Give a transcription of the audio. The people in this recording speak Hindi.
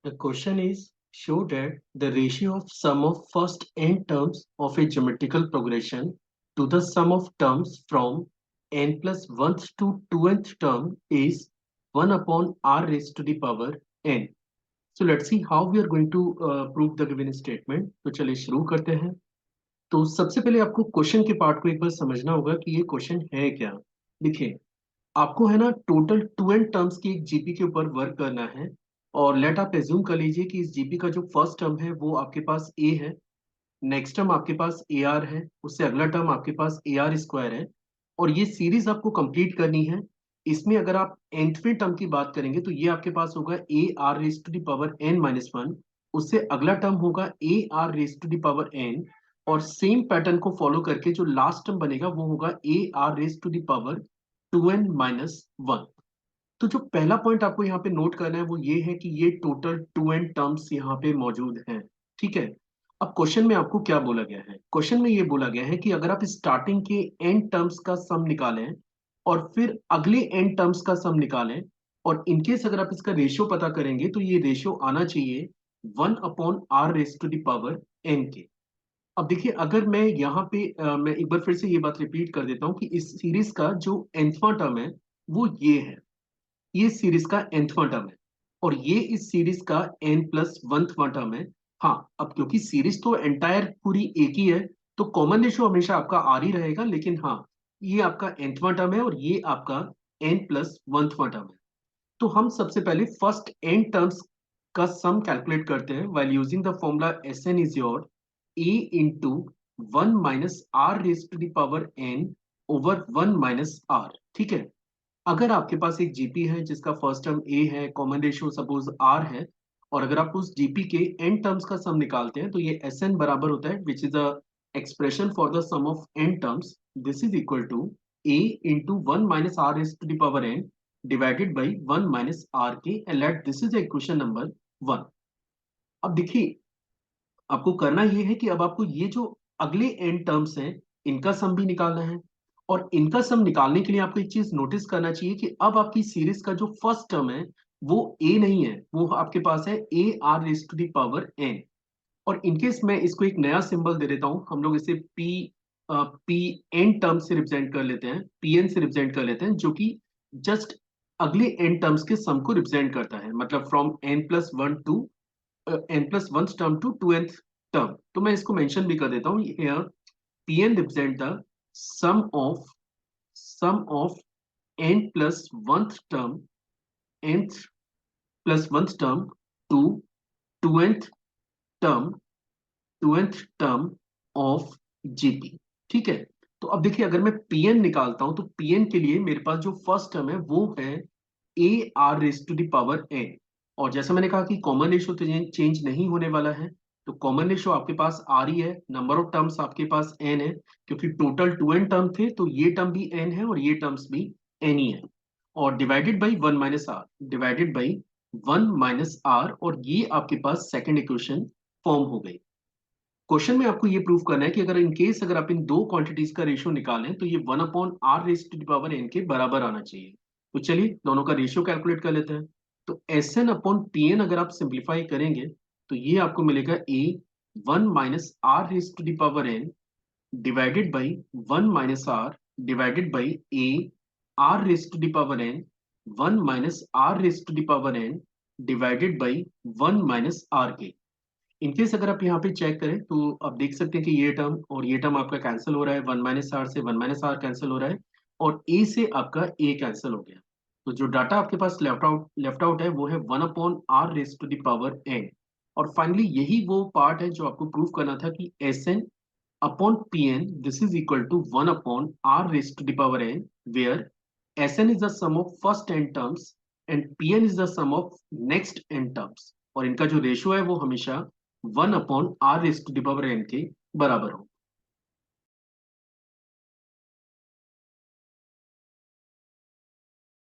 The question is, show that the ratio of sum of first n terms of a geometrical progression to the sum of terms from n plus 1th to 2nth term is 1 upon r raised to the power n. So let's see how we are going to prove the given statement. तो चलिए शुरू करते हैं। तो सबसे पहले आपको क्वेश्चन के पार्ट को एक बार समझना होगा कि ये क्वेश्चन है क्या। देखिए, आपको है ना टोटल 2n टर्म्स की एक जीपी के ऊपर वर्क करना है। और लेट आप एज्यूम कर लीजिए कि इस जीपी का जो फर्स्ट टर्म है वो आपके पास ए है, नेक्स्ट टर्म आपके पास ए आर है, उससे अगला टर्म आपके पास ए आर स्क्वायर है। और ये सीरीज आपको कंप्लीट करनी है। इसमें अगर आप nthवें टर्म की बात करेंगे तो ये आपके पास होगा a are raise to the power n minus one, उससे अगला टर्म होगा a are raise to the power n. और सेम पैटर्न को फॉलो करके जो लास्ट टर्म बनेगा वो होगा a are raise to the power two n minus one. तो जो पहला पॉइंट आपको यहाँ पे नोट करना है वो ये है कि ये टोटल 2n टर्म्स यहाँ पे मौजूद हैं। ठीक है। अब क्वेश्चन में आपको क्या बोला गया है? क्वेश्चन में ये बोला गया है कि अगर आप स्टार्टिंग के n टर्म्स का सम निकालें और फिर अगले n टर्म्स का सम निकालें, और इनकेस अगर आप इसका रेशियो पता करेंगे तो ये रेशियो आना चाहिए 1 upon r raise to the power n के। अब देखिए, अगर मैं यहाँ पे मैं एक बार फिर से ये बात रिपीट कर देता हूँ कि इस सीरीज का जो nthवां टर्म है वो ये है, ये सीरीज का nthवां टर्म है। और ये इस सीरीज का n प्लस वनथवां टर्म है। हाँ, अब क्योंकि सीरीज तो एंटायर पूरी एक ही है तो कॉमन रेशियो हमेशा आपका आर ही रहेगा, लेकिन हाँ, ये आपका nthवां टर्म है और ये आपका n प्लस वनथवां टर्म है। तो हम सबसे पहले फर्स्ट n टर्म्स का सम कैलकुलेट करते हैं while using the formula s n is your a into one minus are raise to the power n over one minus r. ठीक है। अगर आपके पास एक जीपी है जिसका फर्स्ट टर्म ए है, कॉमन रेशियो सपोज आर है, और अगर आप उस जीपी के एन टर्म्स का सम निकालते हैं तो ये एस एन बराबर होता है which is a expression for the sum of N terms. This is equal to A into one minus R is to the power N divided by one minus R के, and let this is equation number one. अब देखिए, आपको करना ये है कि अब आपको ये जो अगले एन टर्म्स हैं इनका सम भी निकालना है। और इनका सम निकालने के लिए आपको एक चीज नोटिस करना चाहिए कि अब आपकी सीरीज का जो फर्स्ट टर्म है वो ए नहीं है, वो आपके पास है a are raise to the power n. और इनकेस मैं इसको एक नया सिंबल दे देता हूं, हम लोग इसे पी एन टर्म से रिप्रेजेंट कर लेते हैं, पी एन से रिप्रेजेंट कर लेते हैं, जो कि जस्ट अगले एन टर्म्स के सम को रिप्रेजेंट करता है, मतलब from n plus one to n plus one term to to n term. तो मैं इसको मेंशन भी कर देता हूँ here, p n represent the sum of n plus one term to to term to term of GP. ठीक है। तो अब देखिए, अगर मैं पीएन निकालता हूं तो पीएन के लिए मेरे पास जो फर्स्ट टर्म है वो है a are raise to the power n. और जैसा मैंने कहा कि कॉमन रेशियो तो चेंज नहीं होने वाला है, तो कॉमन रेशियो आपके पास आर ही है, नंबर ऑफ टर्म्स आपके पास एन है, क्योंकि टोटल टू एन टर्म थे तो ये टर्म भी एन है और ये टर्म्स भी एन ही है। और divided by one minus are, divided by one minus r, और ये आपके पास सेकेंड इक्वेशन फॉर्म हो गई। क्वेश्चन में आपको ये प्रूव करना है कि अगर इन केस अगर आप इन दो क्वांटिटीज का रेशियो निकालें तो ये one upon r raise to the power n के बराबर आना चाहिए। तो चलिए दोनों का रेशियो कैलकुलेट कर लेते हैं। तो S N upon P N अगर आप सिंप्लीफाई करेंगे तो ये आपको मिलेगा A one minus are raise to the power N divided by one minus are divided by A are raise to the power N one minus are raise to the power N divided by one minus R के। इनकेस अगर आप यहाँ पे चेक करें तो आप देख सकते हैं कि ये टर्म और ये टर्म आपका कैंसिल हो रहा है, वन माइनस आर से वन माइनस आर कैंसिल हो रहा है, और ए से आपका ए कैंसिल हो गया। तो जो डाटा आपके पास लेफ्ट आउट है वो है one upon r raise to the power n. और फाइनली यही वो पार्ट है जो आपको प्रूव करना था कि s N upon P n this is equal to one upon r raise to the power n, where s n is the sum of first n terms and p n is the sum of next n terms. और इनका जो रेशियो है वो हमेशा one upon r raise to the power n के बराबर हो।